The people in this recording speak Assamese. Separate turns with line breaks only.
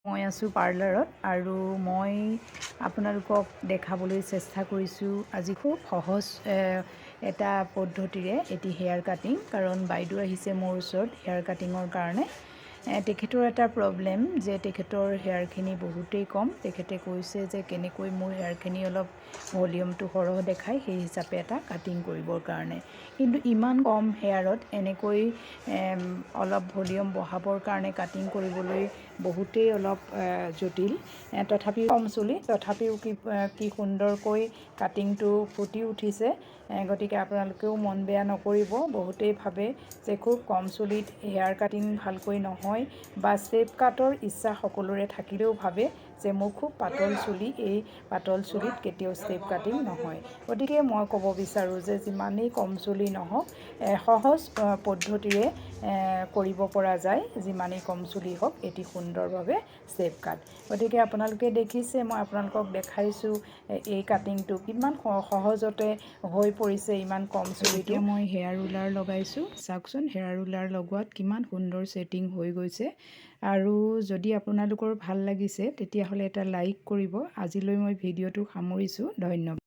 মই আছোঁ পাৰ্লাৰত আৰু মই আপোনালোকক দেখাবলৈ চেষ্টা কৰিছোঁ আজি খুব সহজ এটা পদ্ধতিৰে এটি হেয়াৰ কাটিং। কাৰণ বাইদেউ আহিছে মোৰ ওচৰত হেয়াৰ কাটিঙৰ কাৰণে। তেখেতৰ এটা প্ৰব্লেম যে তেখেতৰ হেয়াৰখিনি বহুতেই কম। তেখেতে কৈছে যে কেনেকৈ মোৰ হেয়াৰখিনি অলপ ভলিউমটো সৰহ দেখায়, সেই হিচাপে এটা কাটিং কৰিবৰ কাৰণে। কিন্তু ইমান কম হেয়াৰত এনেকৈ অলপ ভলিউম বঢ়াবৰ কাৰণে কাটিং কৰিবলৈ বহুতেই অলপ জটিল। তথাপিও কম চুলি, তথাপিও কি সুন্দৰকৈ কাটিংটো ফুটি উঠিছে। গতিকে আপোনালোকেও মন বেয়া নকৰিব। বহুতেই ভাবে যে খুব কম চুলিত হেয়াৰ কাটিং ভালকৈ নহয়, বা ষ্টেপ কাটৰ ইচ্ছা সকলোৰে থাকিলেও ভাবে যে মোৰ খুব পাতল চুলি, এই পাতল চুলিত কেতিয়াও ষ্টেপ কাটিং নহয়। গতিকে মই ক'ব বিচাৰোঁ যে যিমানেই কম চুলি নহওক, সহজ পদ্ধতিৰে কৰিব পৰা যায়। যিমানেই কম চুলি হওক এটি সুন্দৰভাৱে ষ্টেপ কাট। গতিকে আপোনালোকে দেখিছে, মই আপোনালোকক দেখাইছোঁ এই কাটিংটো কিমান সহজতে হৈ পৰিছে ইমান কম চুলিতে। মই হেয়াৰ ৰুলাৰ লগাইছোঁ, চাওকচোন হেয়াৰ ৰুলাৰ লগোৱাত কিমান সুন্দৰ ছেটিং হৈ গৈছে। আৰু যদি আপোনালোকৰ ভাল লাগিছে তেতিয়াহ'লে এটা লাইক কৰিব। আজিলৈ মই ভিডিঅ'টো সামৰিছোঁ। ধন্যবাদ।